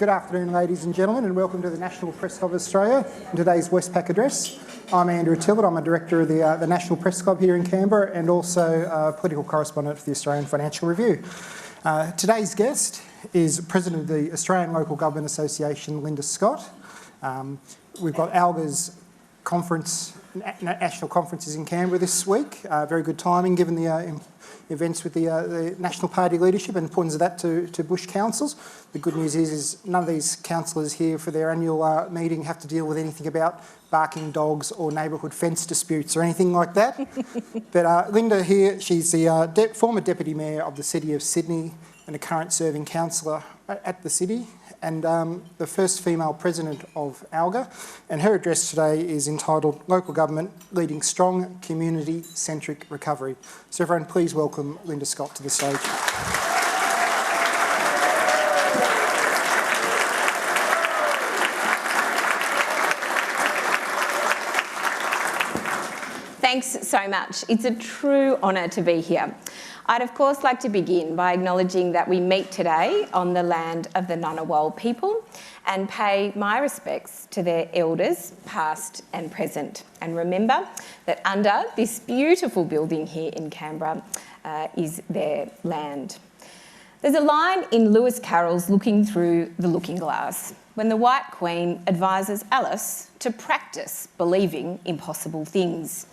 Good afternoon, ladies and gentlemen, and welcome to the National Press Club of Australia and today's Westpac address. I'm Andrew Tillett. I'm a director of the National Press Club here in Canberra and also a political correspondent for the Australian Financial Review. Today's guest is President of the Australian Local Government Association, Linda Scott. We've got ALGA's national conferences in Canberra this week. Very good timing given the events with the National Party leadership and the importance of that to Bush councils. The good news is none of these councillors here for their annual meeting have to deal with anything about barking dogs or neighbourhood fence disputes or anything like that. But Linda here, she's the former Deputy Mayor of the City of Sydney and a current serving councillor at the city, and the first female president of ALGA. And her address today is entitled Local Government Leading Strong Community-Centric Recovery. So everyone, please welcome Linda Scott to the stage. Thanks so much. It's a true honour to be here. I'd of course like to begin by acknowledging that we meet today on the land of the Ngunnawal people and pay my respects to their elders, past and present. And remember that under this beautiful building here in Canberra is their land. There's a line in Lewis Carroll's Looking Through the Looking Glass when the White Queen advises Alice to practice believing impossible things.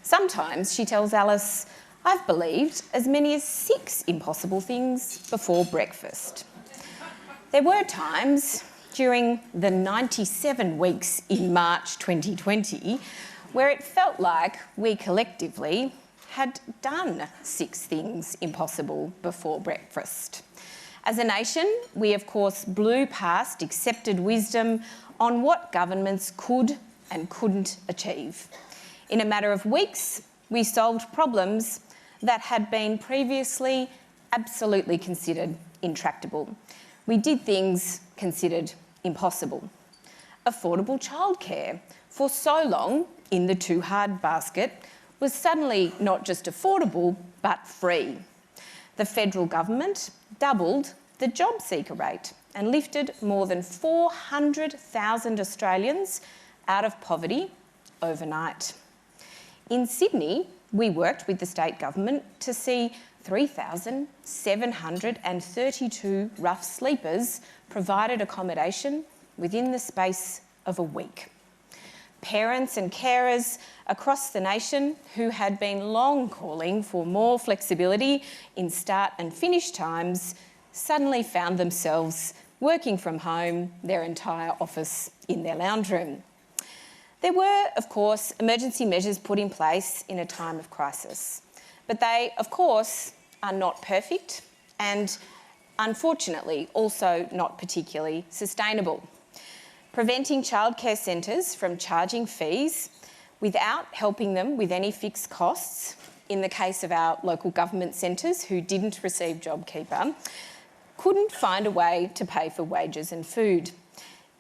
Sometimes she tells Alice, "I've believed as many as 6 impossible things before breakfast." There were times during the 97 weeks in March 2020 where it felt like we collectively had done 6 things impossible before breakfast. As a nation, we of course blew past accepted wisdom on what governments could and couldn't achieve. In a matter of weeks, we solved problems that had been previously absolutely considered intractable. We did things considered impossible. Affordable childcare, for so long in the too hard basket, was suddenly not just affordable but free. The federal government doubled the job seeker rate and lifted more than 400,000 Australians out of poverty overnight. In Sydney, we worked with the state government to see 3,732 rough sleepers provided accommodation within the space of a week. Parents and carers across the nation who had been long calling for more flexibility in start and finish times suddenly found themselves working from home, their entire office in their lounge room. There were, of course, emergency measures put in place in a time of crisis, but they, of course, are not perfect and, unfortunately, also not particularly sustainable. Preventing childcare centres from charging fees without helping them with any fixed costs, in the case of our local government centres who didn't receive JobKeeper, couldn't find a way to pay for wages and food.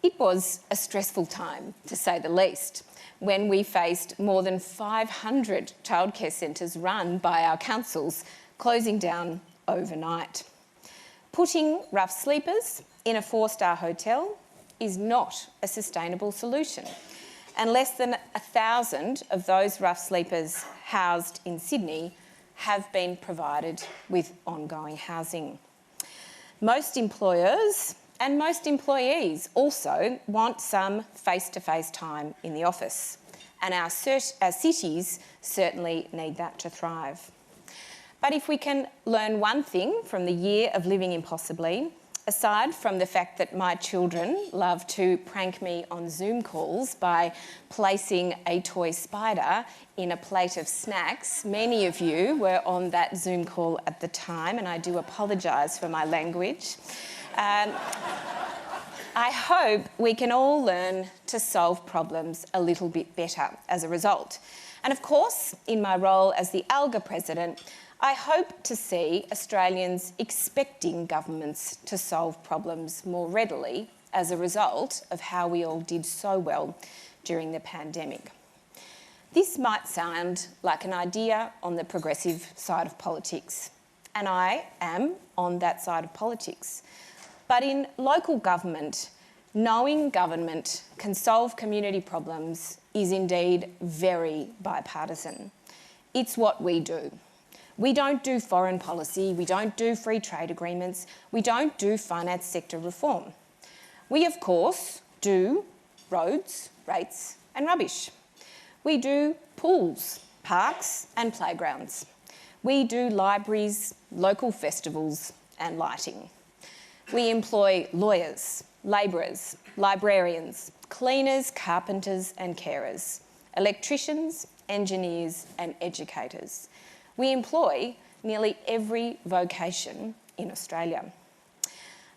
It was a stressful time, to say the least, when we faced more than 500 childcare centres run by our councils closing down overnight. Putting rough sleepers in a 4-star hotel is not a sustainable solution, and less than 1,000 of those rough sleepers housed in Sydney have been provided with ongoing housing. Most employers and most employees also want some face-to-face time in the office, and our cities certainly need that to thrive. But if we can learn one thing from the year of living impossibly, aside from the fact that my children love to prank me on Zoom calls by placing a toy spider in a plate of snacks, many of you were on that Zoom call at the time, and I do apologise for my language. I hope we can all learn to solve problems a little bit better as a result. And of course, in my role as the ALGA president, I hope to see Australians expecting governments to solve problems more readily as a result of how we all did so well during the pandemic. This might sound like an idea on the progressive side of politics, and I am on that side of politics. But in local government, knowing government can solve community problems is indeed very bipartisan. It's what we do. We don't do foreign policy, we don't do free trade agreements, we don't do finance sector reform. We, of course, do roads, rates and rubbish. We do pools, parks and playgrounds. We do libraries, local festivals and lighting. We employ lawyers, labourers, librarians, cleaners, carpenters and carers, electricians, engineers and educators. We employ nearly every vocation in Australia.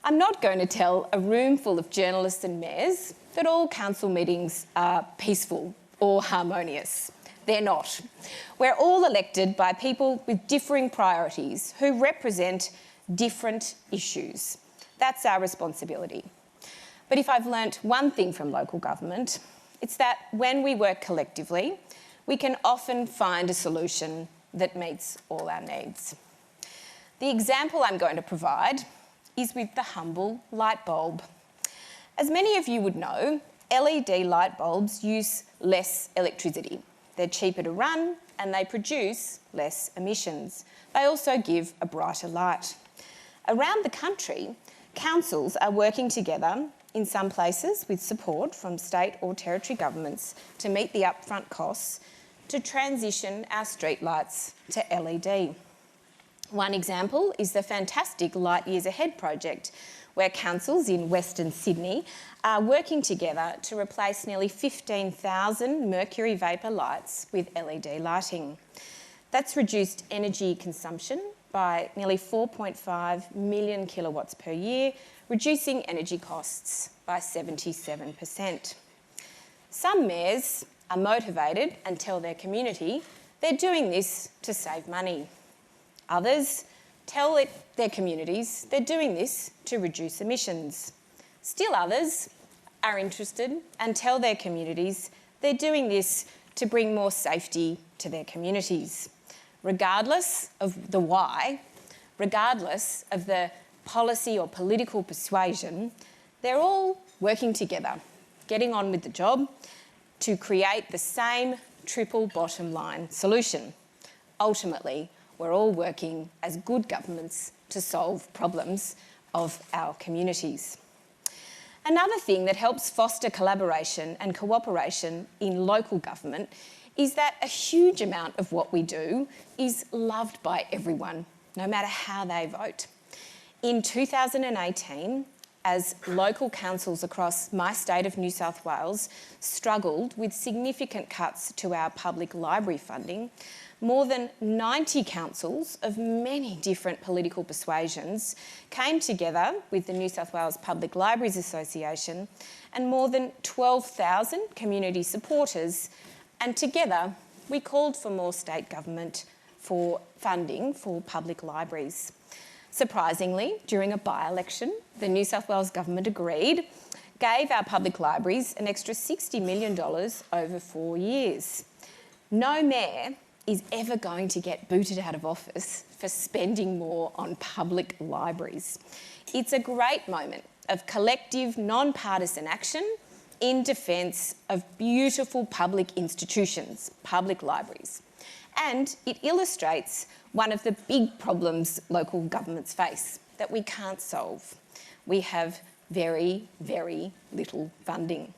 I'm not going to tell a room full of journalists and mayors that all council meetings are peaceful or harmonious. They're not. We're all elected by people with differing priorities who represent different issues. That's our responsibility. But if I've learnt one thing from local government, it's that when we work collectively, we can often find a solution that meets all our needs. The example I'm going to provide is with the humble light bulb. As many of you would know, LED light bulbs use less electricity. They're cheaper to run and they produce less emissions. They also give a brighter light. Around the country, councils are working together, in some places with support from state or territory governments, to meet the upfront costs to transition our streetlights to LED. One example is the fantastic Light Years Ahead project, where councils in Western Sydney are working together to replace nearly 15,000 mercury vapour lights with LED lighting. That's reduced energy consumption by nearly 4.5 million kilowatts per year, reducing energy costs by 77%. Some mayors are motivated and tell their community they're doing this to save money. Others tell their communities they're doing this to reduce emissions. Still others are interested and tell their communities they're doing this to bring more safety to their communities. Regardless of the why, regardless of the policy or political persuasion, they're all working together, getting on with the job to create the same triple bottom line solution. Ultimately, we're all working as good governments to solve problems of our communities. Another thing that helps foster collaboration and cooperation in local government is that a huge amount of what we do is loved by everyone, no matter how they vote. In 2018, as local councils across my state of New South Wales struggled with significant cuts to our public library funding, more than 90 councils of many different political persuasions came together with the New South Wales Public Libraries Association and more than 12,000 community supporters, and together we called for more state government for funding for public libraries. Surprisingly, during a by-election, the New South Wales Government agreed, gave our public libraries an extra $60 million over 4 years. No mayor is ever going to get booted out of office for spending more on public libraries. It's a great moment of collective, non-partisan action in defence of beautiful public institutions, public libraries. And it illustrates one of the big problems local governments face that we can't solve. We have very, very little funding.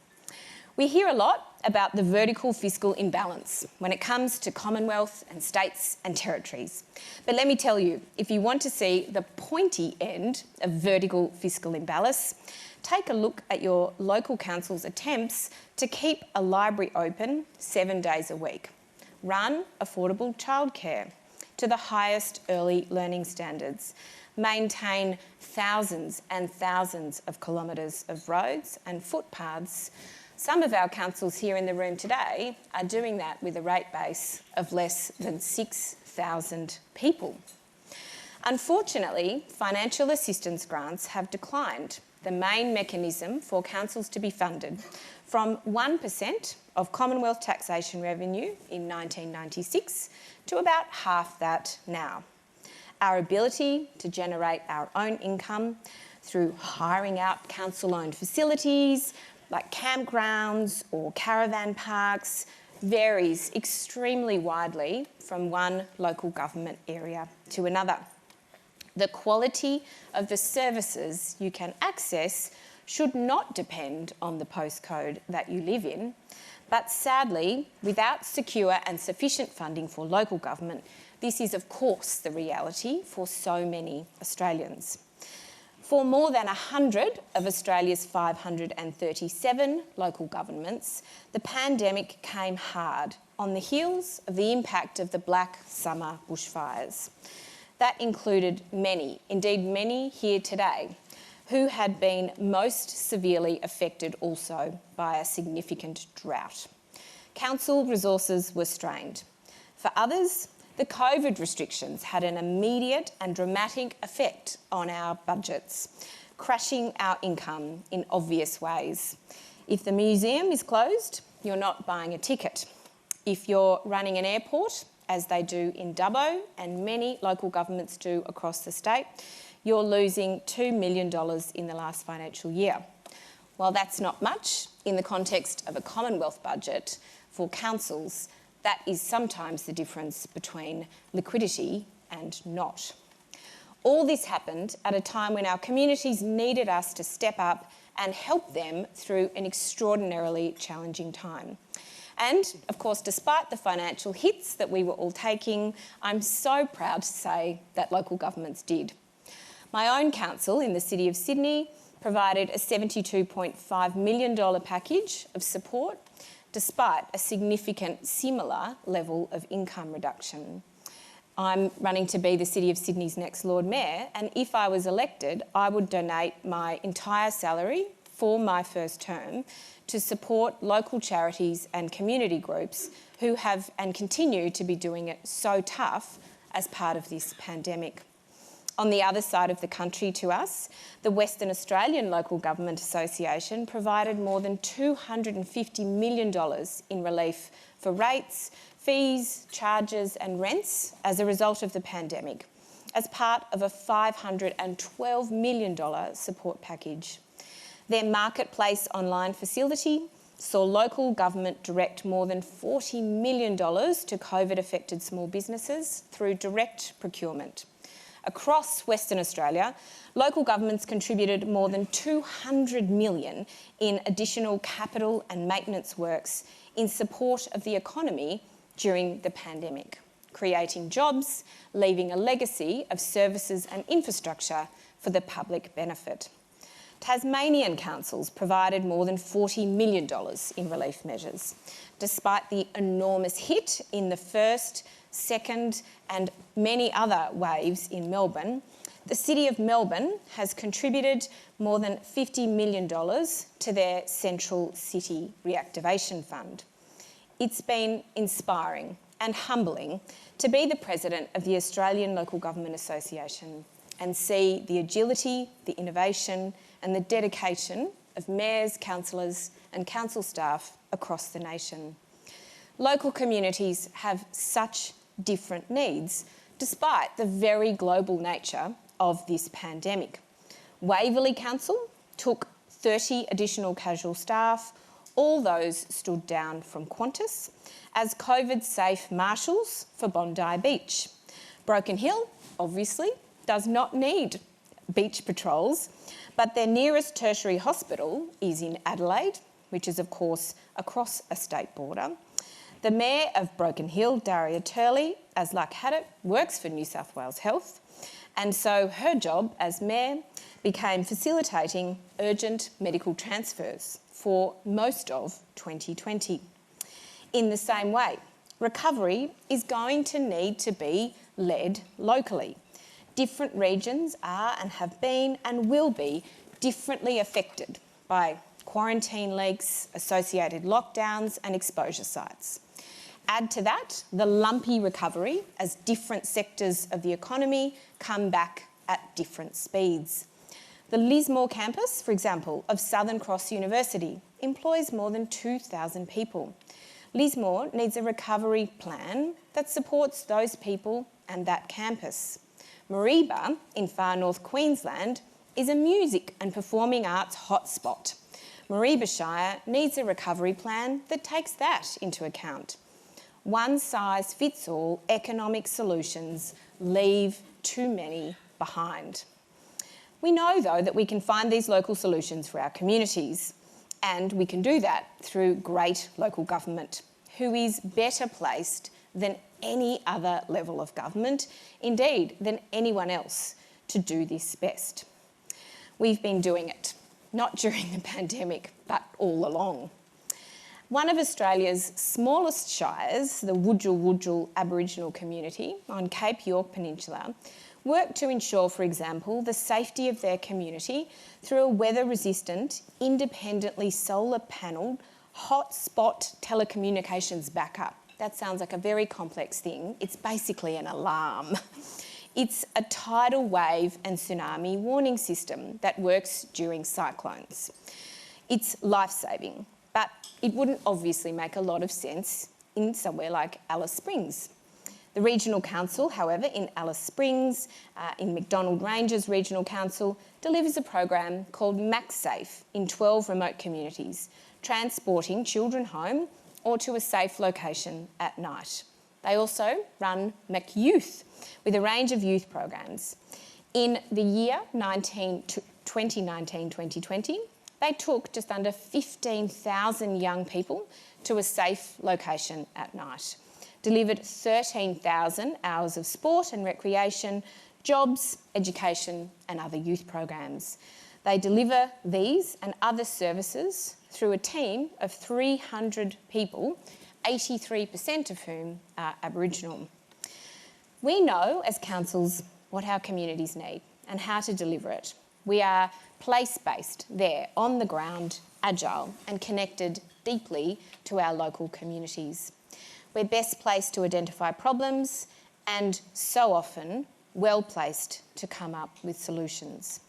We hear a lot about the vertical fiscal imbalance when it comes to Commonwealth and states and territories. But let me tell you, if you want to see the pointy end of vertical fiscal imbalance, take a look at your local council's attempts to keep a library open 7 days a week, run affordable childcare to the highest early learning standards, maintain thousands and thousands of kilometres of roads and footpaths. Some of our councils here in the room today are doing that with a rate base of less than 6,000 people. Unfortunately, financial assistance grants have declined, the main mechanism for councils to be funded, from 1% of Commonwealth taxation revenue in 1996 to about half that now. Our ability to generate our own income through hiring out council-owned facilities like campgrounds or caravan parks varies extremely widely from one local government area to another. The quality of the services you can access should not depend on the postcode that you live in, but sadly, without secure and sufficient funding for local government, this is of course the reality for so many Australians. For more than 100 of Australia's 537 local governments, the pandemic came hard on the heels of the impact of the Black Summer bushfires. That included many, indeed many here today, who had been most severely affected also by a significant drought. Council resources were strained. For others, the COVID restrictions had an immediate and dramatic effect on our budgets, crashing our income in obvious ways. If the museum is closed, you're not buying a ticket. If you're running an airport, as they do in Dubbo and many local governments do across the state, you're losing $2 million in the last financial year. While that's not much in the context of a Commonwealth budget, for councils, that is sometimes the difference between liquidity and not. All this happened at a time when our communities needed us to step up and help them through an extraordinarily challenging time. And, of course, despite the financial hits that we were all taking, I'm so proud to say that local governments did. My own council in the City of Sydney provided a $72.5 million package of support despite a significant similar level of income reduction. I'm running to be the City of Sydney's next Lord Mayor, and if I was elected, I would donate my entire salary for my first term to support local charities and community groups who have and continue to be doing it so tough as part of this pandemic. On the other side of the country to us, the Western Australian Local Government Association provided more than $250 million in relief for rates, fees, charges and rents as a result of the pandemic, as part of a $512 million support package. Their marketplace online facility saw local government direct more than $40 million to COVID-affected small businesses through direct procurement. Across Western Australia, local governments contributed more than $200 million in additional capital and maintenance works in support of the economy during the pandemic, creating jobs, leaving a legacy of services and infrastructure for the public benefit. Tasmanian councils provided more than $40 million in relief measures, despite the enormous hit in the first, second and many other waves in Melbourne. The City of Melbourne has contributed more than $50 million to their Central City Reactivation Fund. It's been inspiring and humbling to be the president of the Australian Local Government Association and see the agility, the innovation and the dedication of mayors, councillors and council staff across the nation. Local communities have such different needs, despite the very global nature of this pandemic. Waverley Council took 30 additional casual staff. All those stood down from Qantas as COVID-safe marshals for Bondi Beach. Broken Hill, obviously, does not need beach patrols, but their nearest tertiary hospital is in Adelaide, which is, of course, across a state border. The Mayor of Broken Hill, Daria Turley, as luck had it, works for New South Wales Health, and so her job as Mayor became facilitating urgent medical transfers for most of 2020. In the same way, recovery is going to need to be led locally. Different regions are and have been and will be differently affected by quarantine leaks, associated lockdowns and exposure sites. Add to that the lumpy recovery as different sectors of the economy come back at different speeds. The Lismore campus, for example, of Southern Cross University employs more than 2,000 people. Lismore needs a recovery plan that supports those people and that campus. Mareeba in far north Queensland is a music and performing arts hotspot. Mareeba Shire needs a recovery plan that takes that into account. One-size-fits-all economic solutions leave too many behind. We know, though, that we can find these local solutions for our communities, and we can do that through great local government, who is better placed than any other level of government, indeed than anyone else, to do this best. We've been doing it, not during the pandemic, but all along. One of Australia's smallest shires, the Wudjil Aboriginal community on Cape York Peninsula, work to ensure, for example, the safety of their community through a weather-resistant, independently solar-panelled, hotspot telecommunications backup. That sounds like a very complex thing. It's basically an alarm. It's a tidal wave and tsunami warning system that works during cyclones. It's life-saving, but it wouldn't obviously make a lot of sense in somewhere like Alice Springs. The Regional Council, however, in Alice Springs, in McDonald Ranges Regional Council, delivers a program called MaxSafe in 12 remote communities, transporting children home or to a safe location at night. They also run MacYouth with a range of youth programs. In the year 2019-2020, they took just under 15,000 young people to a safe location at night, delivered 13,000 hours of sport and recreation, jobs, education and other youth programs. They deliver these and other services through a team of 300 people, 83% of whom are Aboriginal. We know as councils what our communities need and how to deliver it. We are place-based there, on the ground, agile and connected deeply to our local communities. We're best placed to identify problems and so often well placed to come up with solutions.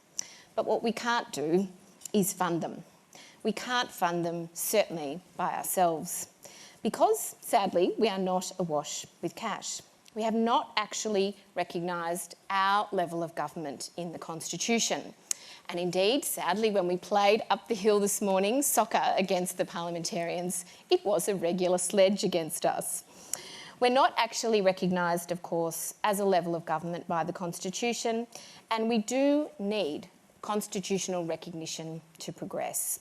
But what we can't do is fund them. We can't fund them, certainly, by ourselves, because, sadly, we are not awash with cash. We have not actually recognised our level of government in the Constitution. And indeed, sadly, when we played up the hill this morning, soccer against the parliamentarians, it was a regular sledge against us. We're not actually recognised, of course, as a level of government by the Constitution, and we do need constitutional recognition to progress.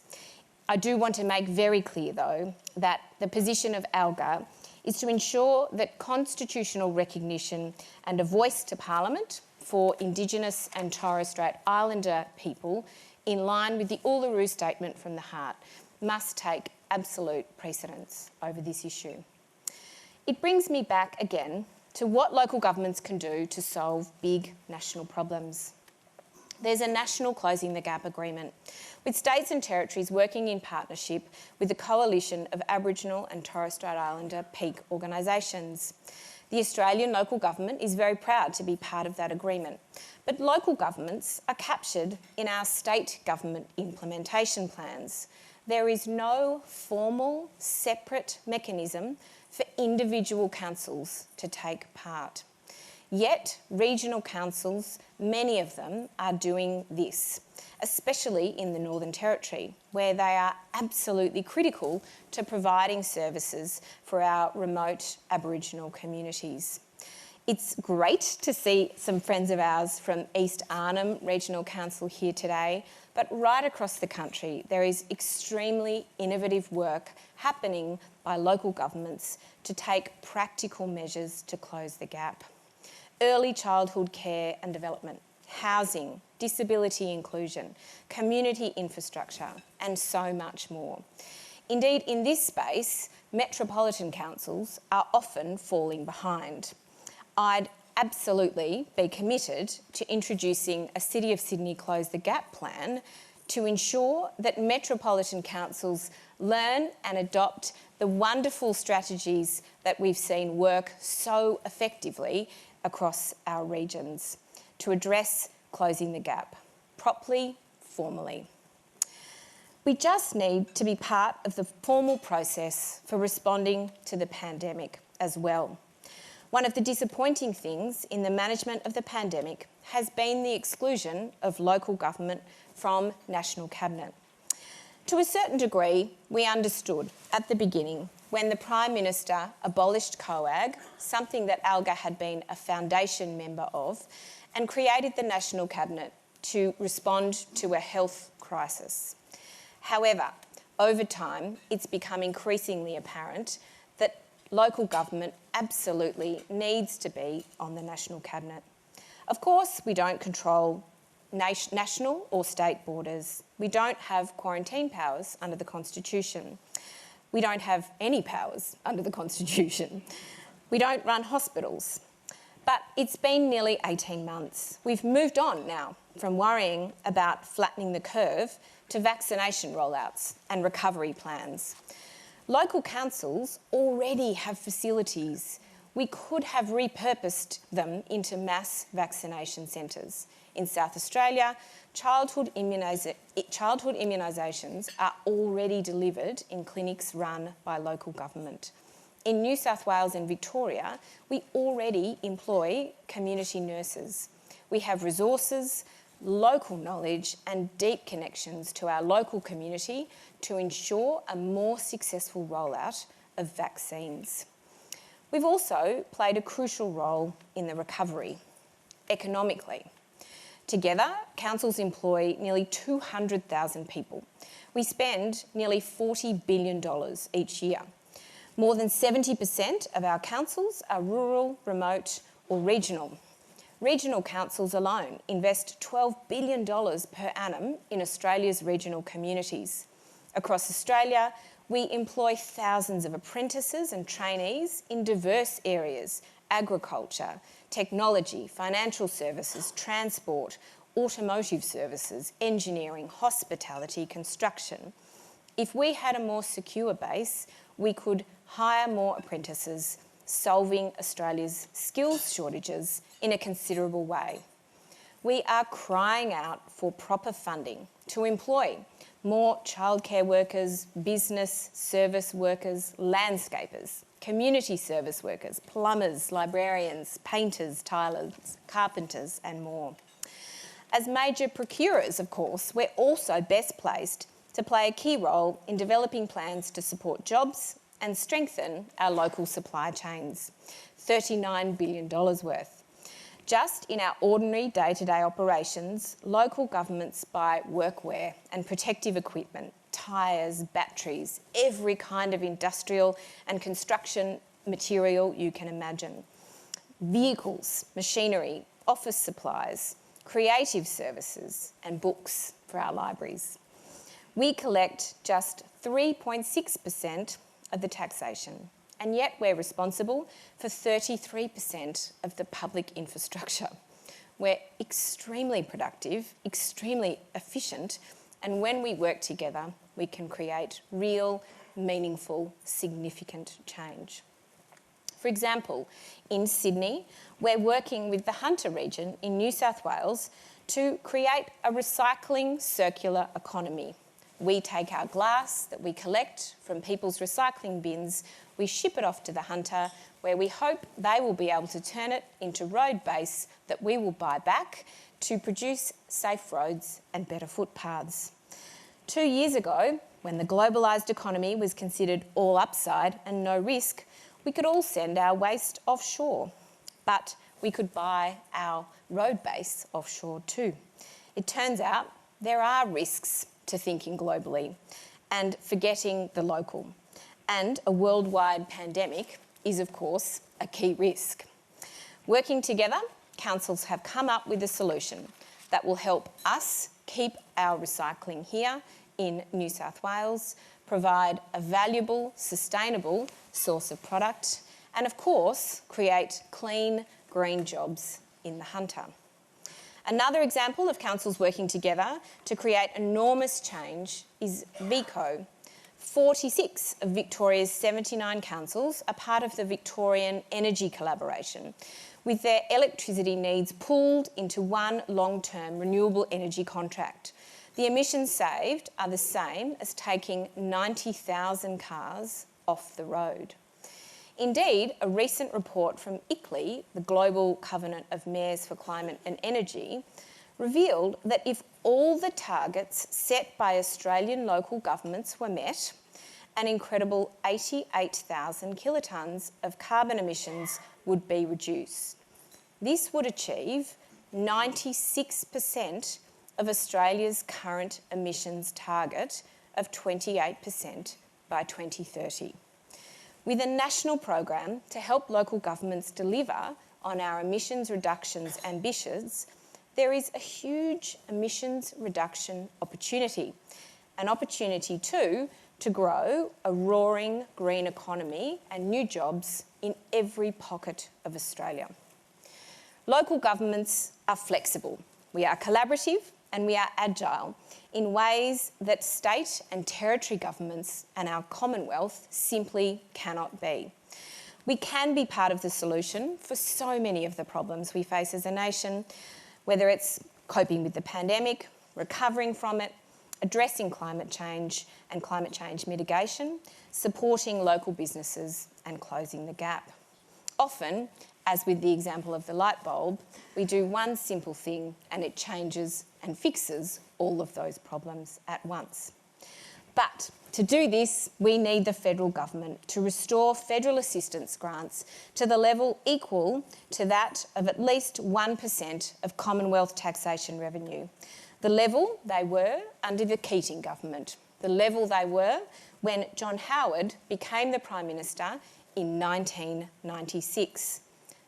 I do want to make very clear, though, that the position of ALGA is to ensure that constitutional recognition and a voice to Parliament for Indigenous and Torres Strait Islander people, in line with the Uluru Statement from the Heart, must take absolute precedence over this issue. It brings me back again to what local governments can do to solve big national problems. There's a national Closing the Gap agreement, with states and territories working in partnership with a coalition of Aboriginal and Torres Strait Islander peak organisations. The Australian local government is very proud to be part of that agreement, but local governments are captured in our state government implementation plans. There is no formal, separate mechanism for individual councils to take part. Yet, regional councils, many of them, are doing this, especially in the Northern Territory, where they are absolutely critical to providing services for our remote Aboriginal communities. It's great to see some friends of ours from East Arnhem Regional Council here today, but right across the country there is extremely innovative work happening by local governments to take practical measures to close the gap. Early childhood care and development, housing, disability inclusion, community infrastructure, and so much more. Indeed, in this space, metropolitan councils are often falling behind. I'd absolutely be committed to introducing a City of Sydney Close the Gap plan to ensure that metropolitan councils learn and adopt the wonderful strategies that we've seen work so effectively across our regions to address closing the gap properly, formally. We just need to be part of the formal process for responding to the pandemic as well. One of the disappointing things in the management of the pandemic has been the exclusion of local government from National Cabinet. To a certain degree, we understood at the beginning when the Prime Minister abolished COAG, something that ALGA had been a foundation member of, and created the National Cabinet to respond to a health crisis. However, over time, it's become increasingly apparent that local government absolutely needs to be on the National Cabinet. Of course, we don't control national or state borders. We don't have quarantine powers under the Constitution. We don't have any powers under the Constitution. We don't run hospitals. But it's been nearly 18 months. We've moved on now from worrying about flattening the curve to vaccination rollouts and recovery plans. Local councils already have facilities. We could have repurposed them into mass vaccination centres. In South Australia, childhood immunisations are already delivered in clinics run by local government. In New South Wales and Victoria, we already employ community nurses. We have resources, local knowledge and deep connections to our local community to ensure a more successful rollout of vaccines. We've also played a crucial role in the recovery, economically. Together, councils employ nearly 200,000 people. We spend nearly $40 billion each year. More than 70% of our councils are rural, remote or regional. Regional councils alone invest $12 billion per annum in Australia's regional communities. Across Australia, we employ thousands of apprentices and trainees in diverse areas: agriculture, technology, financial services, transport, automotive services, engineering, hospitality, construction. If we had a more secure base, we could hire more apprentices, solving Australia's skills shortages in a considerable way. We are crying out for proper funding to employ more childcare workers, business service workers, landscapers, community service workers, plumbers, librarians, painters, tilers, carpenters and more. As major procurers, of course, we're also best placed to play a key role in developing plans to support jobs and strengthen our local supply chains. $39 billion worth. Just in our ordinary day-to-day operations, local governments buy workwear and protective equipment, tyres, batteries, every kind of industrial and construction material you can imagine. Vehicles, machinery, office supplies, creative services and books for our libraries. We collect just 3.6% of the taxation, and yet we're responsible for 33% of the public infrastructure. We're extremely productive, extremely efficient, and when we work together, we can create real, meaningful, significant change. For example, in Sydney, we're working with the Hunter region in New South Wales to create a recycling circular economy. We take our glass that we collect from people's recycling bins, we ship it off to the Hunter, where we hope they will be able to turn it into road base that we will buy back to produce safe roads and better footpaths. 2 years ago, when the globalised economy was considered all upside and no risk, we could all send our waste offshore, but we could buy our road base offshore too. It turns out there are risks to thinking globally and forgetting the local. And a worldwide pandemic is, of course, a key risk. Working together, councils have come up with a solution that will help us keep our recycling here in New South Wales, provide a valuable, sustainable source of product, and of course, create clean, green jobs in the Hunter. Another example of councils working together to create enormous change is VECO. 46 of Victoria's 79 councils are part of the Victorian Energy Collaboration, with their electricity needs pooled into one long-term renewable energy contract. The emissions saved are the same as taking 90,000 cars off the road. Indeed, a recent report from ICLEI, the Global Covenant of Mayors for Climate and Energy, revealed that if all the targets set by Australian local governments were met, an incredible 88,000 kilotonnes of carbon emissions would be reduced. This would achieve 96% of Australia's current emissions target of 28% by 2030. With a national program to help local governments deliver on our emissions reductions ambitions, there is a huge emissions reduction opportunity. An opportunity too to grow a roaring green economy and new jobs in every pocket of Australia. Local governments are flexible. We are collaborative and we are agile in ways that state and territory governments and our Commonwealth simply cannot be. We can be part of the solution for so many of the problems we face as a nation, whether it's coping with the pandemic, recovering from it, addressing climate change and climate change mitigation, supporting local businesses and closing the gap. Often, as with the example of the light bulb, we do one simple thing and it changes and fixes all of those problems at once. But to do this, we need the federal government to restore federal assistance grants to the level equal to that of at least 1% of Commonwealth taxation revenue. The level they were under the Keating government, the level they were when John Howard became the Prime Minister in 1996.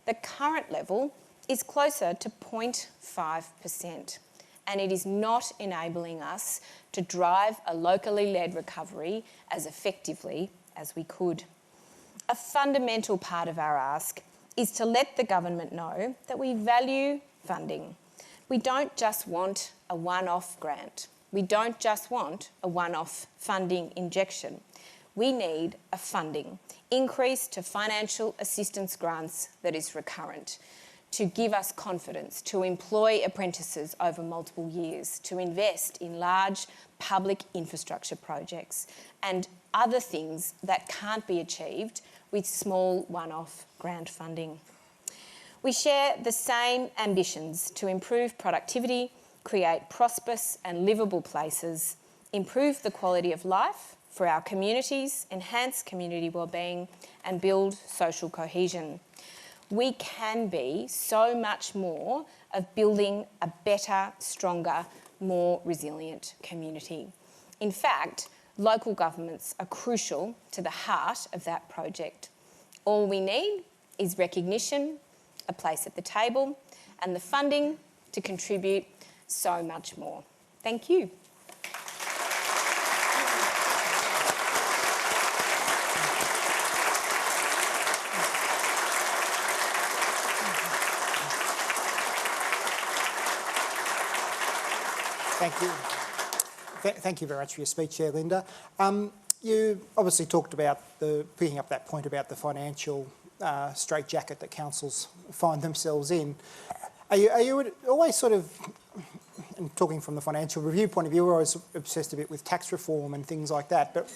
The current level is closer to 0.5%, and it is not enabling us to drive a locally led recovery as effectively as we could. A fundamental part of our ask is to let the government know that we value funding. We don't just want a one-off grant. We don't just want a one-off funding injection. We need a funding increase to financial assistance grants that is recurrent, to give us confidence, to employ apprentices over multiple years, to invest in large public infrastructure projects and other things that can't be achieved with small one-off grant funding. We share the same ambitions to improve productivity, create prosperous and livable places, improve the quality of life for our communities, enhance community wellbeing and build social cohesion. We can be so much more of building a better, stronger, more resilient community. In fact, local governments are crucial to the heart of that project. All we need is recognition, a place at the table, and the funding to contribute so much more. Thank you. Thank you. Thank you very much for your speech there, Linda. You obviously talked about picking up that point about the financial straitjacket that councils find themselves in. Are you always sort of, and talking from the financial review point of view, we're always obsessed a bit with tax reform and things like that, but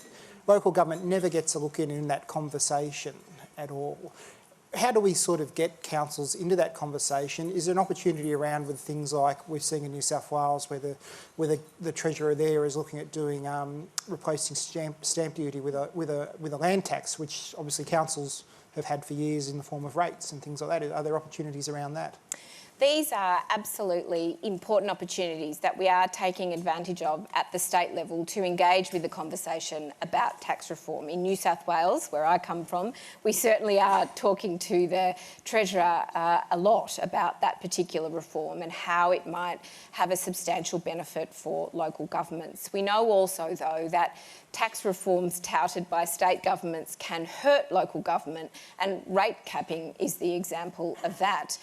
local government never gets a look in that conversation at all. How do we sort of get councils into that conversation? Is there an opportunity around with things like we're seeing in New South Wales where the Treasurer there is looking at doing replacing stamp duty with a land tax, which obviously councils have had for years in the form of rates and things like that? Are there opportunities around that? These are absolutely important opportunities that we are taking advantage of at the state level to engage with the conversation about tax reform. In New South Wales, where I come from, we certainly are talking to the Treasurer a lot about that particular reform and how it might have a substantial benefit for local governments. We know also, though, that tax reforms touted by state governments can hurt local government, and rate capping is the example of that.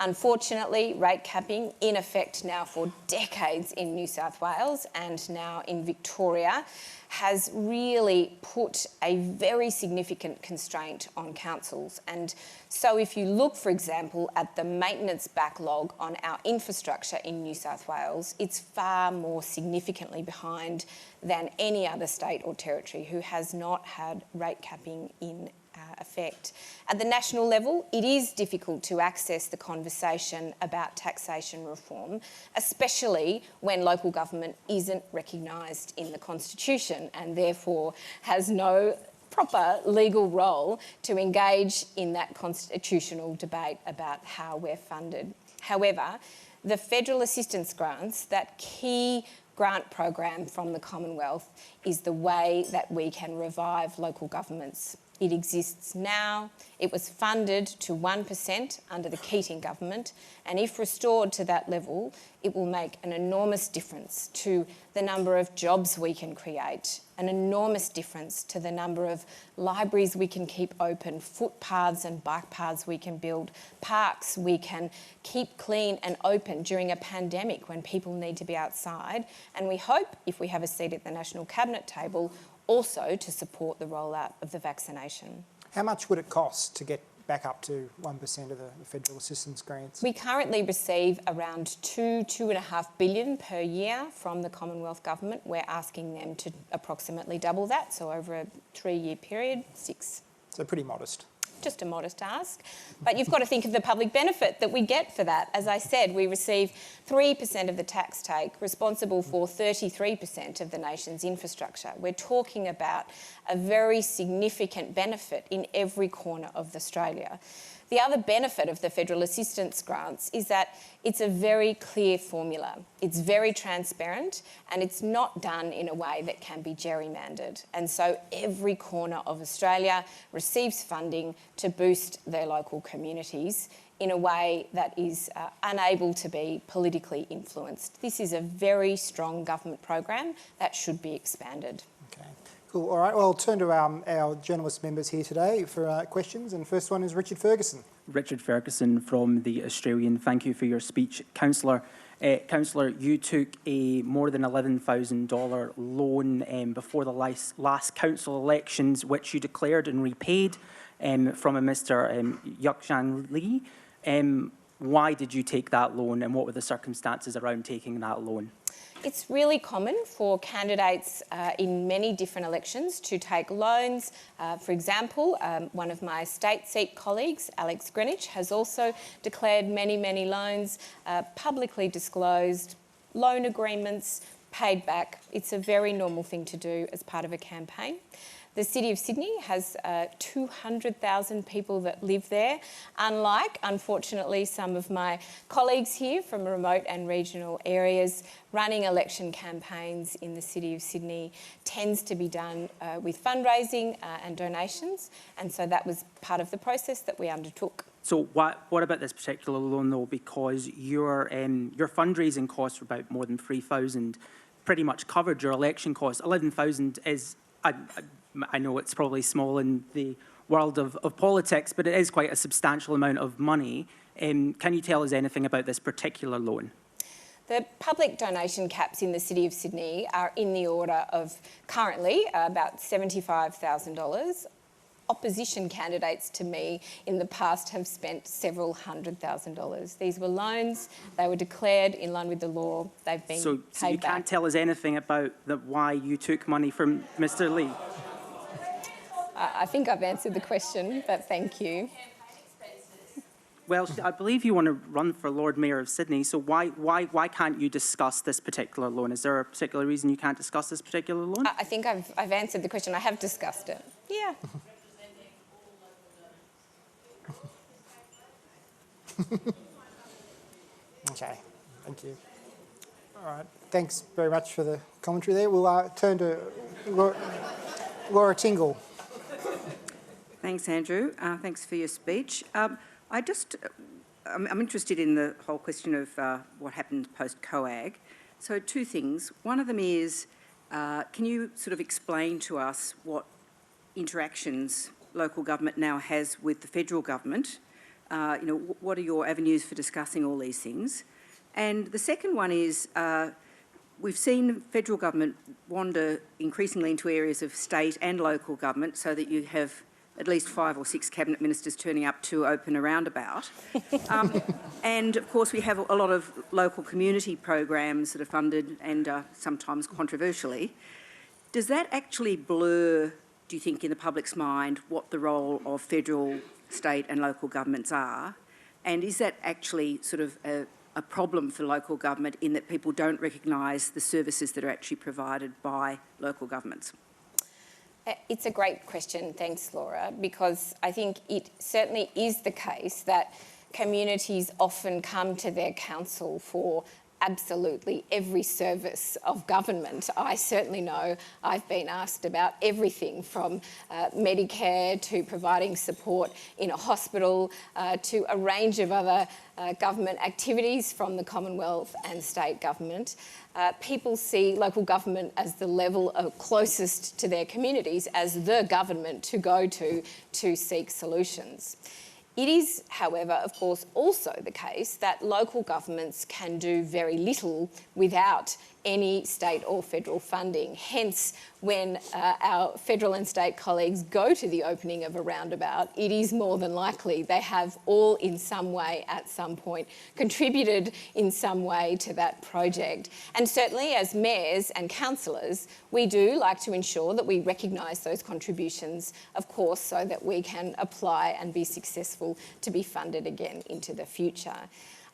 Unfortunately, rate capping, in effect now for decades in New South Wales and now in Victoria, has really put a very significant constraint on councils. And so if you look, for example, at the maintenance backlog on our infrastructure in New South Wales, it's far more significantly behind than any other state or territory who has not had rate capping in effect. At the national level, it is difficult to access the conversation about taxation reform, especially when local government isn't recognised in the Constitution and therefore has no proper legal role to engage in that constitutional debate about how we're funded. However, the federal assistance grants, that key grant program from the Commonwealth, is the way that we can revive local governments. It exists now. It was funded to 1% under the Keating government, and if restored to that level, it will make an enormous difference to the number of jobs we can create, an enormous difference to the number of libraries we can keep open, footpaths and bike paths we can build, parks we can keep clean and open during a pandemic when people need to be outside, and we hope, if we have a seat at the National Cabinet table, also to support the rollout of the vaccination. How much would it cost to get back up to 1% of the federal assistance grants? We currently receive around $2.5 billion per year from the Commonwealth Government. We're asking them to approximately double that, so over a 3-year period, 6. So pretty modest. Just a modest ask. But you've got to think of the public benefit that we get for that. As I said, we receive 3% of the tax take, responsible for 33% of the nation's infrastructure. We're talking about a very significant benefit in every corner of Australia. The other benefit of the federal assistance grants is that it's a very clear formula. It's very transparent and it's not done in a way that can be gerrymandered. And so every corner of Australia receives funding to boost their local communities in a way that is unable to be politically influenced. This is a very strong government program that should be expanded. Okay. Cool. All right, well, I'll turn to our journalist members here today for questions, and first one is Richard Ferguson. Richard Ferguson from The Australian. Thank you for your speech, Councillor. Councillor, you took a more than $11,000 loan before the last council elections, which you declared and repaid from a Mr. Yukshan Lee. Why did you take that loan, and what were the circumstances around taking that loan? It's really common for candidates in many different elections to take loans. For example, one of my state seat colleagues, Alex Greenwich, has also declared many loans, publicly disclosed, loan agreements, paid back. It's a very normal thing to do as part of a campaign. The City of Sydney has 200,000 people that live there, unlike, unfortunately, some of my colleagues here from remote and regional areas. Running election campaigns in the City of Sydney tends to be done with fundraising and donations, and so that was part of the process that we undertook. So what about this particular loan, though? Because your fundraising costs were about more than $3,000, pretty much covered your election costs. $11,000 is... I know it's probably small in the world of politics, but it is quite a substantial amount of money. Can you tell us anything about this particular loan? The public donation caps in the City of Sydney are in the order of, currently, about $75,000. Opposition candidates to me in the past have spent several $100,000. These were loans, they were declared in line with the law, they've been paid back. So you can't tell us anything about why you took money from Mr. Lee? I think I've answered the question, but thank you. Well, I believe you want to run for Lord Mayor of Sydney, so why can't you discuss this particular loan? Is there a particular reason you can't discuss this particular loan? I think I've answered the question. I have discussed it. Yeah. Okay, thank you. All right, thanks very much for the commentary there. We'll turn to Laura Tingle. Thanks, Andrew. Thanks for your speech. I'm interested in the whole question of what happened post-COAG. So 2 things. One of them is, can you sort of explain to us what interactions local government now has with the federal government? What are your avenues for discussing all these things? And the second one is, we've seen federal government wander increasingly into areas of state and local government so that you have at least 5 or 6 cabinet ministers turning up to open a roundabout. And of course we have a lot of local community programs that are funded and sometimes controversially. Does that actually blur do you think, in the public's mind, what the role of federal, state and local governments are? And is that actually sort of a problem for local government in that people don't recognise the services that are actually provided by local governments? It's a great question, thanks Laura, because I think it certainly is the case that communities often come to their council for absolutely every service of government. I certainly know I've been asked about everything from Medicare to providing support in a hospital to a range of other government activities from the Commonwealth and state government. People see local government as the level closest to their communities, as the government to go to seek solutions. It is, however, of course, also the case that local governments can do very little without any state or federal funding. Hence, when our federal and state colleagues go to the opening of a roundabout, it is more than likely they have all in some way at some point contributed in some way to that project. And certainly as mayors and councillors, we do like to ensure that we recognise those contributions, of course, so that we can apply and be successful to be funded again into the future.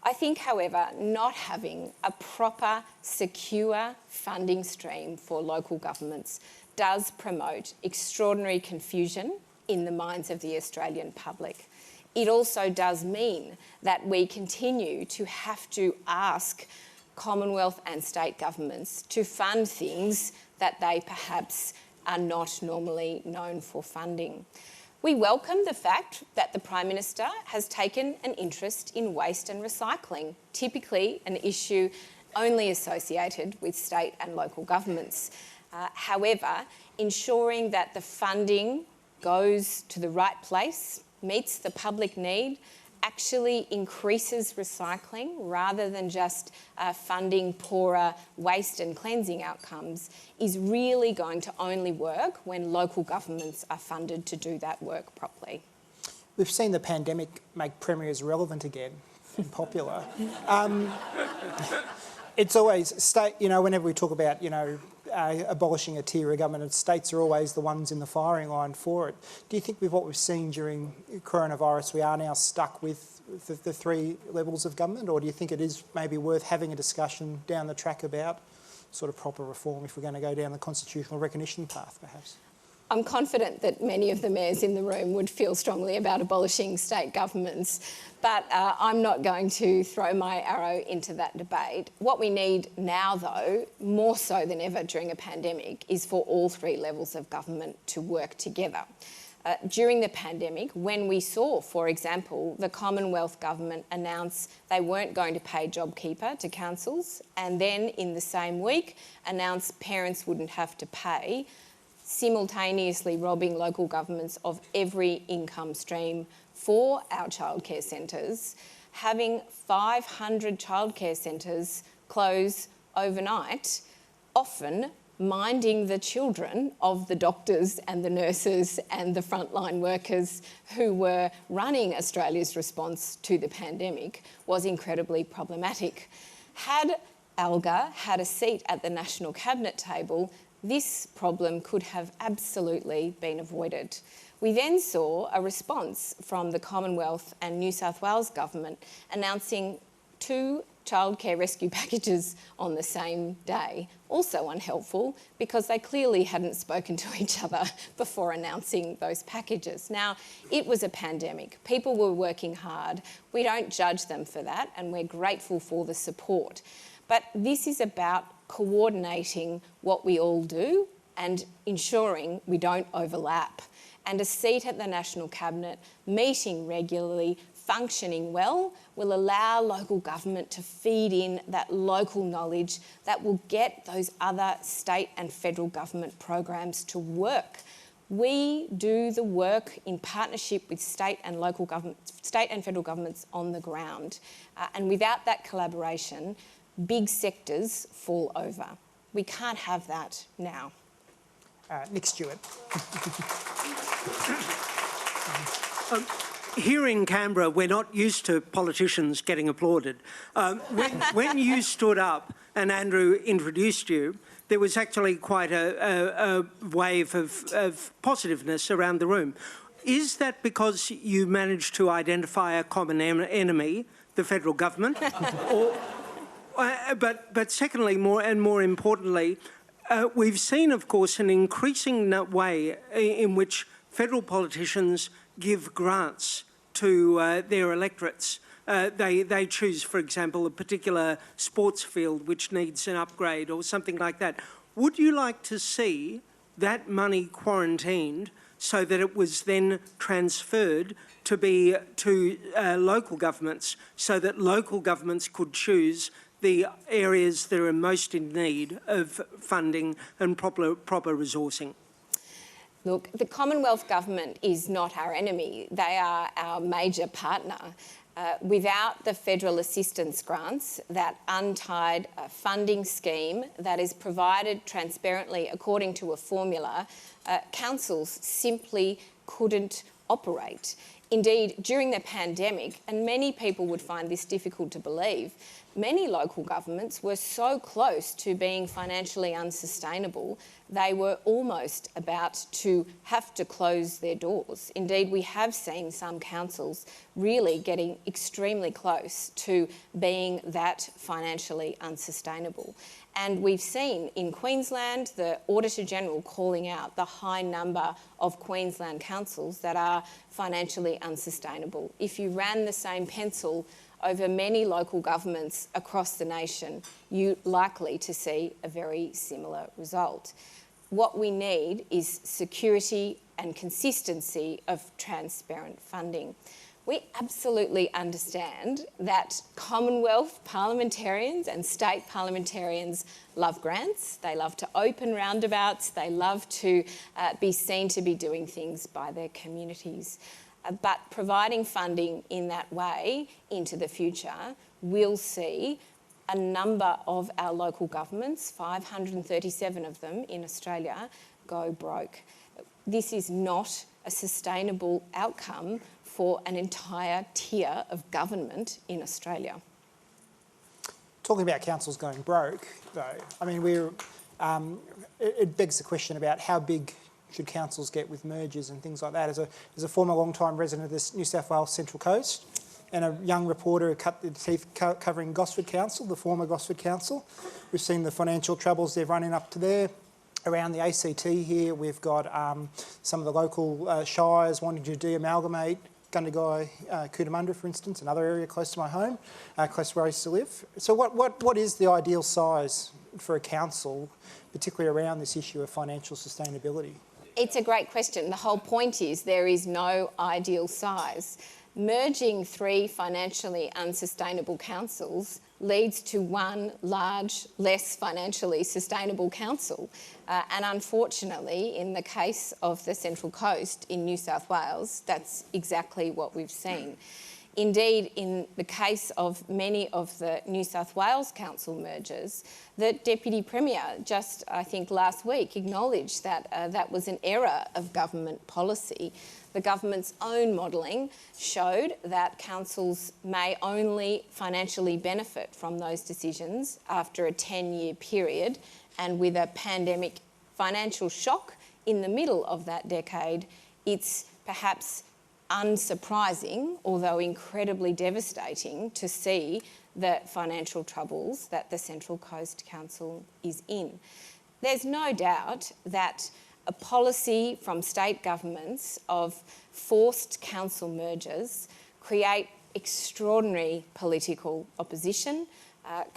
I think, however, not having a proper, secure funding stream for local governments does promote extraordinary confusion in the minds of the Australian public. It also does mean that we continue to have to ask Commonwealth and state governments to fund things that they perhaps are not normally known for funding. We welcome the fact that the Prime Minister has taken an interest in waste and recycling, typically an issue only associated with state and local governments. However, ensuring that the funding goes to the right place, meets the public need, actually increases recycling rather than just funding poorer waste and cleansing outcomes is really going to only work when local governments are funded to do that work properly. We've seen the pandemic make premiers relevant again and popular. It's always state, whenever we talk about, abolishing a tier of government, states are always the ones in the firing line for it. Do you think with what we've seen during coronavirus, we are now stuck with the three levels of government, or do you think it is maybe worth having a discussion down the track about sort of proper reform if we're going to go down the constitutional recognition path, perhaps? I'm confident that many of the mayors in the room would feel strongly about abolishing state governments, but I'm not going to throw my arrow into that debate. What we need now, though, more so than ever during a pandemic, is for all three levels of government to work together. During the pandemic, when we saw, for example, the Commonwealth Government announce they weren't going to pay JobKeeper to councils, and then in the same week announce parents wouldn't have to pay, simultaneously robbing local governments of every income stream for our childcare centres, having 500 childcare centres close overnight, often minding the children of the doctors and the nurses and the frontline workers who were running Australia's response to the pandemic, was incredibly problematic. Had ALGA had a seat at the National Cabinet table, this problem could have absolutely been avoided. We then saw a response from the Commonwealth and New South Wales government announcing 2 childcare rescue packages on the same day. Also unhelpful because they clearly hadn't spoken to each other before announcing those packages. Now, it was a pandemic. People were working hard. We don't judge them for that, and we're grateful for the support. But this is about coordinating what we all do and ensuring we don't overlap. And a seat at the National Cabinet, meeting regularly, functioning well, will allow local government to feed in that local knowledge that will get those other state and federal government programs to work. We do the work in partnership with state and federal governments on the ground. And without that collaboration, big sectors fall over. We can't have that now. Nick Stewart. Here in Canberra, we're not used to politicians getting applauded. When you stood up and Andrew introduced you, there was actually quite a wave of positiveness around the room. Is that because you managed to identify a common enemy, the federal government? But secondly, more importantly, we've seen, of course, an increasing way in which federal politicians give grants to their electorates. They choose, for example, a particular sports field which needs an upgrade or something like that. Would you like to see that money quarantined so that it was then transferred to local governments, so that local governments could choose the areas that are most in need of funding and proper resourcing? Look, the Commonwealth Government is not our enemy. They are our major partner. Without the federal assistance grants, that untied funding scheme that is provided transparently according to a formula, councils simply couldn't operate. Indeed, during the pandemic, and many people would find this difficult to believe, many local governments were so close to being financially unsustainable, they were almost about to have to close their doors. Indeed, we have seen some councils really getting extremely close to being that financially unsustainable. And we've seen in Queensland the Auditor-General calling out the high number of Queensland councils that are financially unsustainable. If you ran the same pencil over many local governments across the nation, you're likely to see a very similar result. What we need is security and consistency of transparent funding. We absolutely understand that Commonwealth parliamentarians and state parliamentarians love grants. They love to open roundabouts. They love to be seen to be doing things by their communities. But providing funding in that way into the future will see a number of our local governments, 537 of them in Australia, go broke. This is not a sustainable outcome for an entire tier of government in Australia. Talking about councils going broke, though, I mean, it begs the question about how big should councils get with mergers and things like that. As a former long-time resident of this New South Wales Central Coast and a young reporter who cut their teeth covering Gosford Council, the former Gosford Council, we've seen the financial troubles they're running up to there. Around the ACT here, we've got some of the local shires wanting to de-amalgamate. Gundagai, Cootamundra, for instance, another area close to my home, close to where I used to live. So what is the ideal size for a council, particularly around this issue of financial sustainability? It's a great question. The whole point is there is no ideal size. Merging 3 financially unsustainable councils leads to one large, less financially sustainable council. And unfortunately, in the case of the Central Coast in New South Wales, that's exactly what we've seen. Indeed, in the case of many of the New South Wales council mergers, the Deputy Premier just, I think last week, acknowledged that that was an error of government policy. The government's own modelling showed that councils may only financially benefit from those decisions after a 10-year period, and with a pandemic financial shock in the middle of that decade, it's perhaps unsurprising, although incredibly devastating, to see the financial troubles that the Central Coast Council is in. There's no doubt that a policy from state governments of forced council mergers create extraordinary political opposition.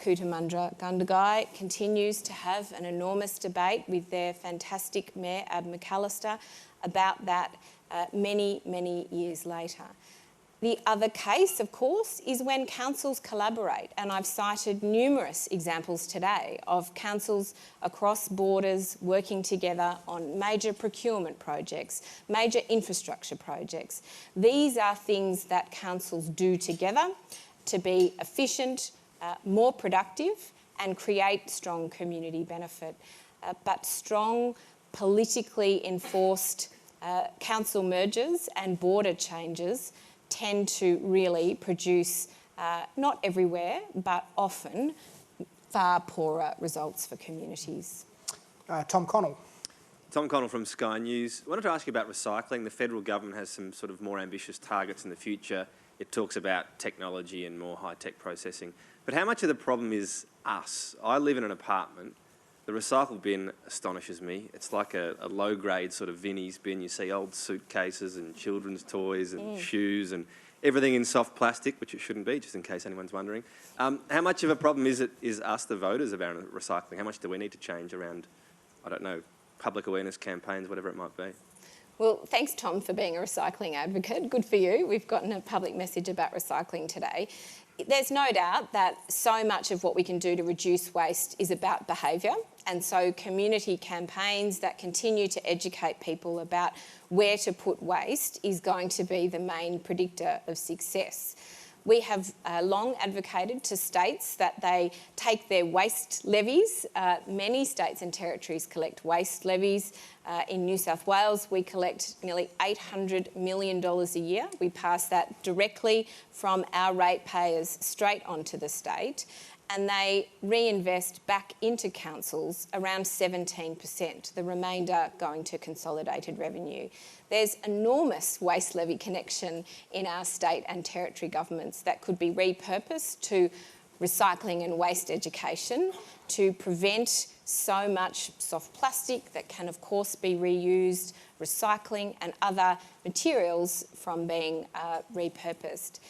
Cootamundra Gundagai continues to have an enormous debate with their fantastic Mayor, Ab McAllister, about that many, many years later. The other case, of course, is when councils collaborate, and I've cited numerous examples today of councils across borders working together on major procurement projects, major infrastructure projects. These are things that councils do together to be efficient, more productive, and create strong community benefit. But strong, politically enforced council mergers and border changes tend to really produce, not everywhere, but often, far poorer results for communities. Tom Connell. Tom Connell from Sky News. I wanted to ask you about recycling. The federal government has some sort of more ambitious targets in the future. It talks about technology and more high-tech processing. But how much of the problem is us? I live in an apartment. The recycle bin astonishes me. It's like a low-grade sort of Vinnie's bin. You see old suitcases and children's toys and shoes and everything in soft plastic, which it shouldn't be, just in case anyone's wondering. How much of a problem is us, the voters, about recycling? How much do we need to change around, I don't know, public awareness campaigns, whatever it might be? Well, thanks, Tom, for being a recycling advocate. Good for you. We've gotten a public message about recycling today. There's no doubt that so much of what we can do to reduce waste is about behaviour, and so community campaigns that continue to educate people about where to put waste is going to be the main predictor of success. We have long advocated to states that they take their waste levies. Many states and territories collect waste levies. In New South Wales, we collect nearly $800 million a year. We pass that directly from our ratepayers straight onto the state, and they reinvest back into councils around 17%, the remainder going to consolidated revenue. There's enormous waste levy connection in our state and territory governments that could be repurposed to recycling and waste education to prevent so much soft plastic that can of course be reused, recycling and other materials from being repurposed.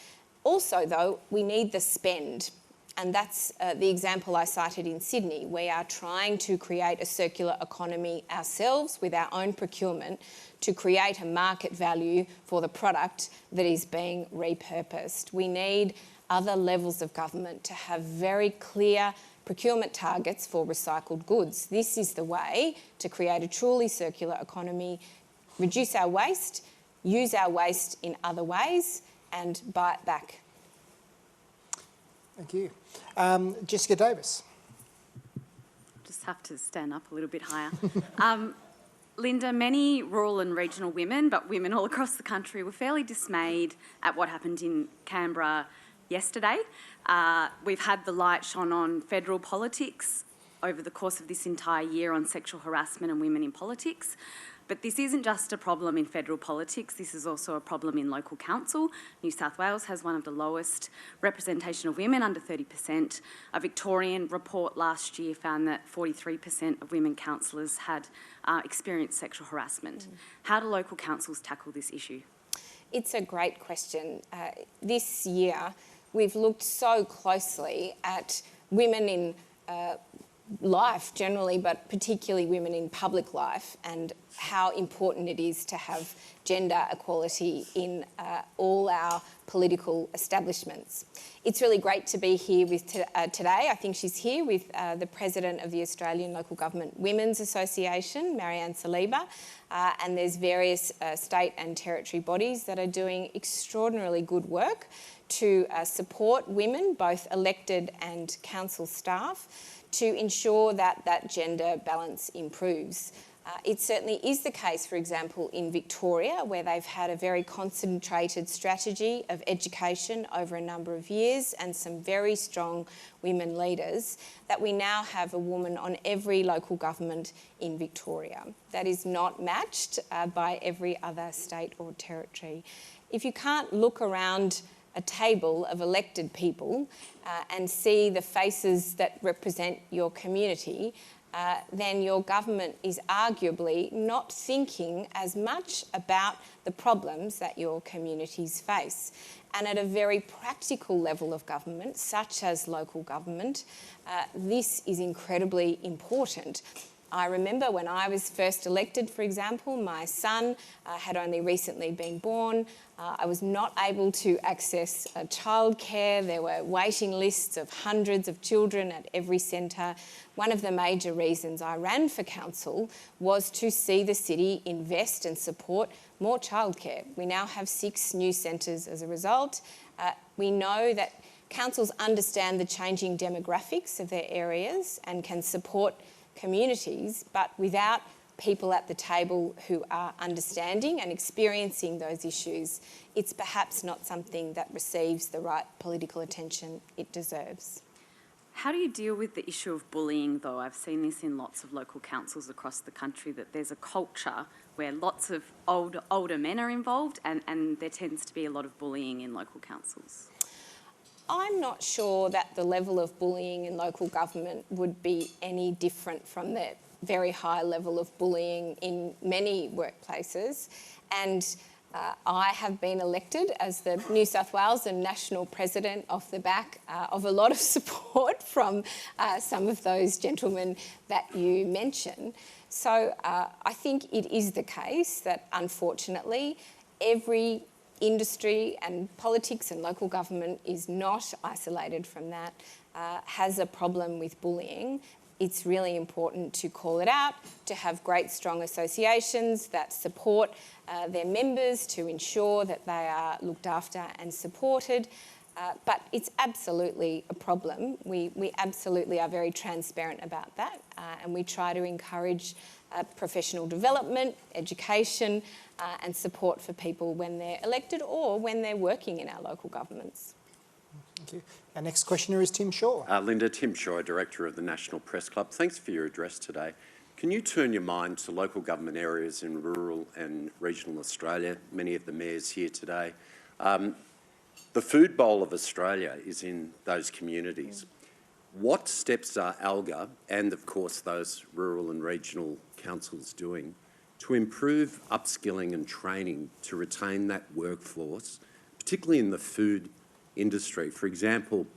Also though, we need the spend. And that's the example I cited in Sydney. We are trying to create a circular economy ourselves with our own procurement to create a market value for the product that is being repurposed. We need other levels of government to have very clear procurement targets for recycled goods. This is the way to create a truly circular economy, reduce our waste, use our waste in other ways and buy it back. Thank you. Jessica Davis. Just have to stand up a little bit higher. Linda, many rural and regional women, but women all across the country, were fairly dismayed at what happened in Canberra yesterday. We've had the light shone on federal politics over the course of this entire year on sexual harassment and women in politics. But this isn't just a problem in federal politics, this is also a problem in local council. New South Wales has one of the lowest representation of women, under 30%. A Victorian report last year found that 43% of women councillors had experienced sexual harassment. How do local councils tackle this issue? It's a great question. This year, we've looked so closely at women in life generally, but particularly women in public life, and how important it is to have gender equality in all our political establishments. It's really great to be here with today. I think she's here with the President of the Australian Local Government Women's Association, Marianne Saliba, and there's various state and territory bodies that are doing extraordinarily good work to support women, both elected and council staff, to ensure that that gender balance improves. It certainly is the case, for example, in Victoria, where they've had a very concentrated strategy of education over a number of years and some very strong women leaders, that we now have a woman on every local government in Victoria. That is not matched by every other state or territory. If you can't look around a table of elected people and see the faces that represent your community, then your government is arguably not thinking as much about the problems that your communities face. And at a very practical level of government, such as local government, this is incredibly important. I remember when I was first elected, for example, my son had only recently been born. I was not able to access childcare. There were waiting lists of hundreds of children at every centre. One of the major reasons I ran for council was to see the city invest and support more childcare. We now have 6 new centres as a result. We know that councils understand the changing demographics of their areas and can support communities, but without people at the table who are understanding and experiencing those issues, it's perhaps not something that receives the right political attention it deserves. How do you deal with the issue of bullying, though? I've seen this in lots of local councils across the country, that there's a culture where lots of older men are involved and there tends to be a lot of bullying in local councils. I'm not sure that the level of bullying in local government would be any different from the very high level of bullying in many workplaces. And I have been elected as the New South Wales and national president off the back of a lot of support from some of those gentlemen that you mention. So I think it is the case that, unfortunately, every industry and politics and local government is not isolated from that, has a problem with bullying. It's really important to call it out, to have great, strong associations that support their members to ensure that they are looked after and supported. But it's absolutely a problem. We absolutely are very transparent about that, and we try to encourage professional development, education, and support for people when they're elected or when they're working in our local governments. Thank you. Our next questioner is Tim Shaw. Linda, Tim Shaw, Director of the National Press Club. Thanks for your address today. Can you turn your mind to local government areas in rural and regional Australia? Many of the mayors here today. The food bowl of Australia is in those communities. What steps are ALGA and, of course, those rural and regional councils doing to improve upskilling and training to retain that workforce, particularly in the food industry? For example,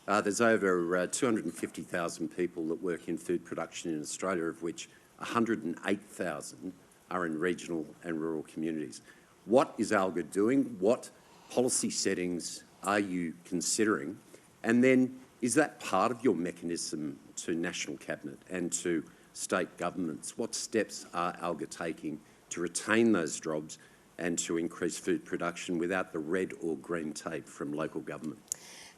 there's over 250,000 people that work in food production in Australia, of which 108,000 are in regional and rural communities. What is ALGA doing? What policy settings are you considering? And then, is that part of your mechanism to National Cabinet and to state governments? What steps are ALGA taking to retain those jobs and to increase food production without the red or green tape from local government?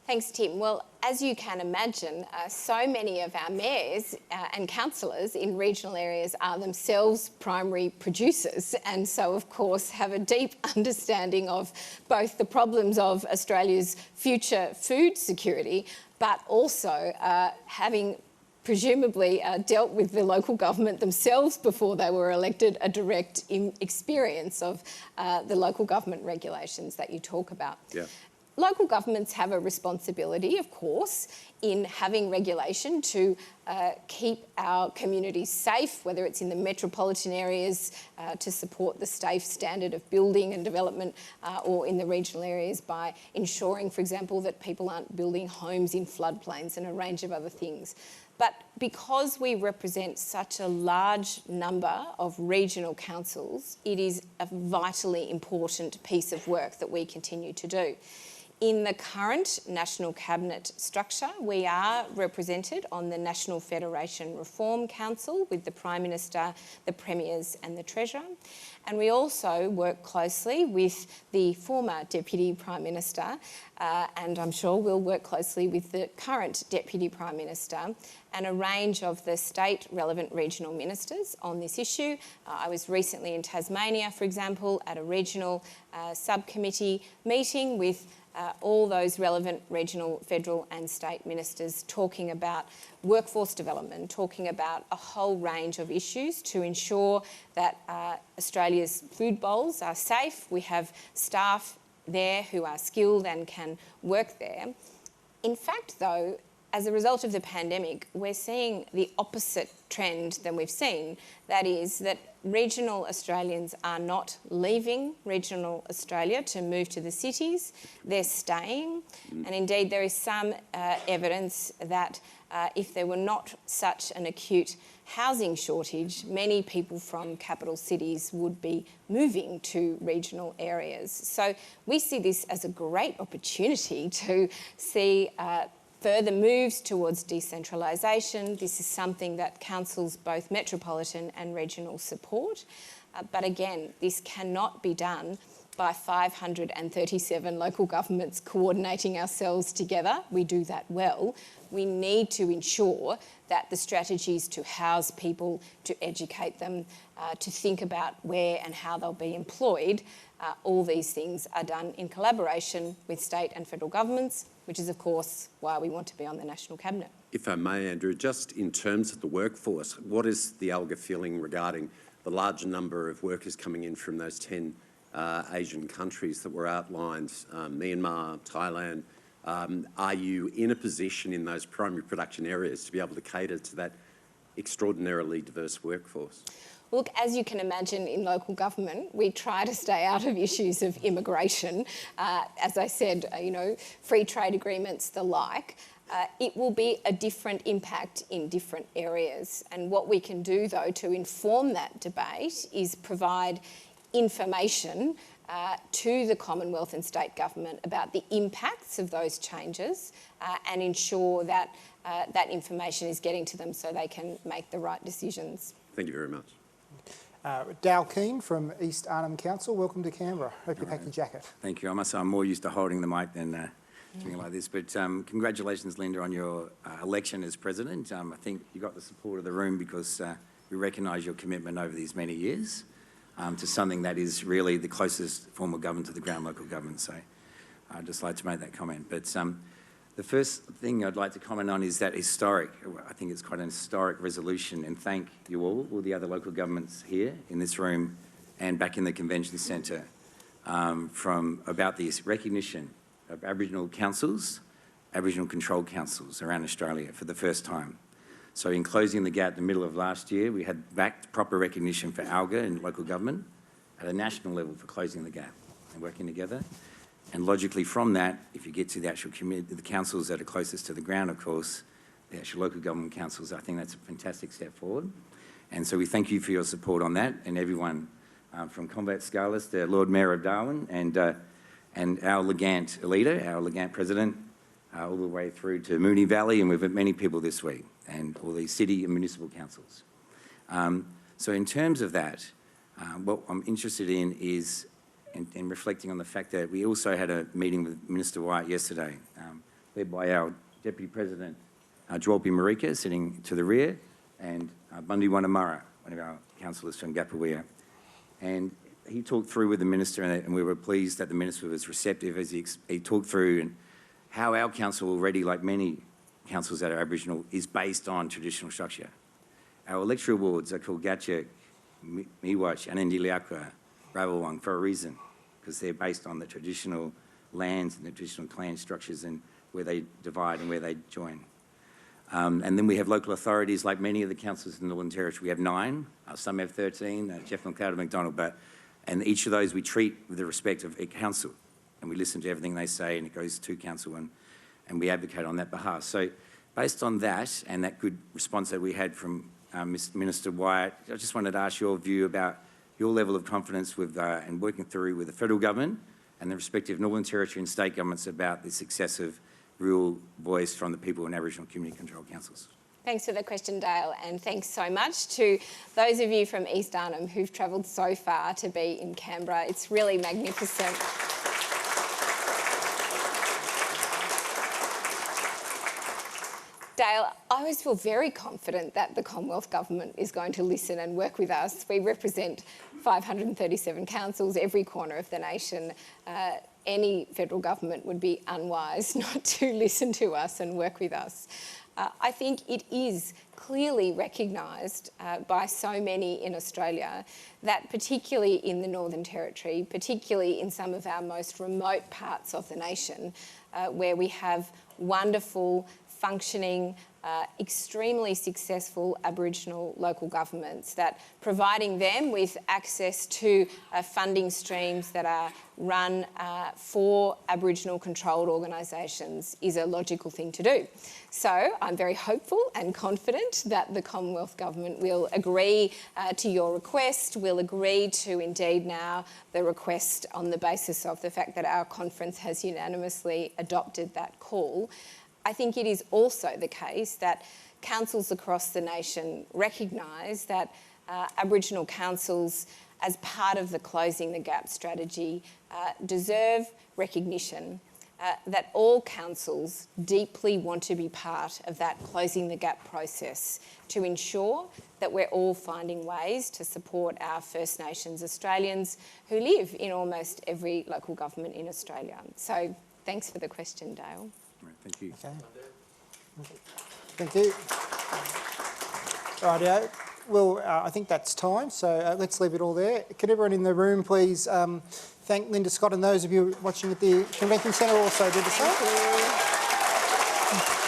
Thanks, Tim. Well, as you can imagine, so many of our mayors and councillors in regional areas are themselves primary producers, and so, of course, have a deep understanding of both the problems of Australia's future food security, but also having presumably dealt with the local government themselves before they were elected, a direct experience of the local government regulations that you talk about. Yeah. Local governments have a responsibility, of course, in having regulation to keep our communities safe, whether it's in the metropolitan areas to support the safe standard of building and development, or in the regional areas by ensuring, for example, that people aren't building homes in floodplains and a range of other things. But because we represent such a large number of regional councils, it is a vitally important piece of work that we continue to do. In the current National Cabinet structure, we are represented on the National Federation Reform Council with the Prime Minister, the Premiers and the Treasurer. And we also work closely with the former Deputy Prime Minister, and I'm sure we'll work closely with the current Deputy Prime Minister and a range of the state relevant regional ministers on this issue. I was recently in Tasmania, for example, at a regional subcommittee meeting with all those relevant regional, federal and state ministers talking about workforce development, talking about a whole range of issues to ensure that Australia's food bowls are safe. We have staff there who are skilled and can work there. In fact, though, as a result of the pandemic, we're seeing the opposite trend than we've seen. That is that regional Australians are not leaving regional Australia to move to the cities. They're staying. And indeed, there is some evidence that if there were not such an acute housing shortage, many people from capital cities would be moving to regional areas. So we see this as a great opportunity to see further moves towards decentralisation. This is something that councils, both metropolitan and regional, support. But again, this cannot be done by 537 local governments coordinating ourselves together. We do that well. We need to ensure that the strategies to house people, to educate them, to think about where and how they'll be employed, all these things are done in collaboration with state and federal governments, which is, of course, why we want to be on the National Cabinet. If I may, Andrew, just in terms of the workforce, what is the ALGA feeling regarding the larger number of workers coming in from those 10 Asian countries that were outlined, Myanmar, Thailand? Are you in a position in those primary production areas to be able to cater to that extraordinarily diverse workforce? Look, as you can imagine, in local government, we try to stay out of issues of immigration. As I said, free trade agreements, the like. It will be a different impact in different areas. And what we can do, though, to inform that debate is provide information to the Commonwealth and state government about the impacts of those changes and ensure that that information is getting to them so they can make the right decisions. Thank you very much. Dale Keane from East Arnhem Council, welcome to Canberra. Hope you packed your jacket. Thank you. I must say I'm more used to holding the mic than doing it like this. But congratulations, Linda, on your election as President. I think you got the support of the room because we recognise your commitment over these many years to something that is really the closest form of government to the ground, local government. So I'd just like to make that comment. But the first thing I'd like to comment on is that I think it's quite an historic resolution, and thank you all the other local governments here in this room and back in the convention centre, about this recognition of Aboriginal councils, Aboriginal controlled councils around Australia for the first time. So in closing the gap in the middle of last year, we had backed proper recognition for ALGA in local government at a national level for closing the gap and working together. And logically from that, if you get to the actual community, the councils that are closest to the ground, of course, the actual local government councils, I think that's a fantastic step forward. And so we thank you for your support on that, and everyone from Combat Scarlett, the Lord Mayor of Darwin, and our Legant leader, our Legant president, all the way through to Moonee Valley, and we've had many people this week, and all these city and municipal councils. So in terms of that, what I'm interested in is and reflecting on the fact that we also had a meeting with Minister White yesterday, led by our Deputy President, Dwalpi Marika, sitting to the rear, and Bundy Wanamara, one of our councillors from Gapawea. And he talked through with the Minister, and we were pleased that the Minister was receptive as he talked through and how our council already, like many councils that are Aboriginal, is based on traditional structure. Our electoral wards are called Gatchak, Miwach, Anandiliakwa, Rawawang for a reason, because they're based on the traditional lands and the traditional clan structures and where they divide and where they join. And then we have local authorities, like many of the councils in the Northern Territory. We have 9, some have 13, Jeff McLeod, McDonald, and each of those we treat with the respect of a council, and we listen to everything they say, and it goes to council, and we advocate on that behalf. So based on that and that good response that we had from Minister Wyatt, I just wanted to ask your view about your level of confidence with and working through with the federal government and the respective Northern Territory and state governments about the success of real voice from the people in Aboriginal community controlled councils. Thanks for the question, Dale, and thanks so much to those of you from East Arnhem who've travelled so far to be in Canberra. It's really magnificent. Dale, I always feel very confident that the Commonwealth Government is going to listen and work with us. We represent 537 councils, every corner of the nation. Any federal government would be unwise not to listen to us and work with us. I think it is clearly recognised by so many in Australia that particularly in the Northern Territory, particularly in some of our most remote parts of the nation, where we have wonderful, functioning, extremely successful Aboriginal local governments, that providing them with access to funding streams that are run for Aboriginal controlled organisations is a logical thing to do. So I'm very hopeful and confident that the Commonwealth Government will agree to your request, will agree to indeed now the request on the basis of the fact that our conference has unanimously adopted that call. I think it is also the case that councils across the nation recognise that Aboriginal councils as part of the Closing the Gap strategy deserve recognition that all councils deeply want to be part of that Closing the Gap process to ensure that we're all finding ways to support our First Nations Australians who live in almost every local government in Australia. So thanks for the question, Dale. Right, thank you. Okay. Thank you. Rightio. Well, I think that's time, so let's leave it all there. Could everyone in the room please thank Linda Scott, and those of you watching at the Convention Centre also do the same. Thank you.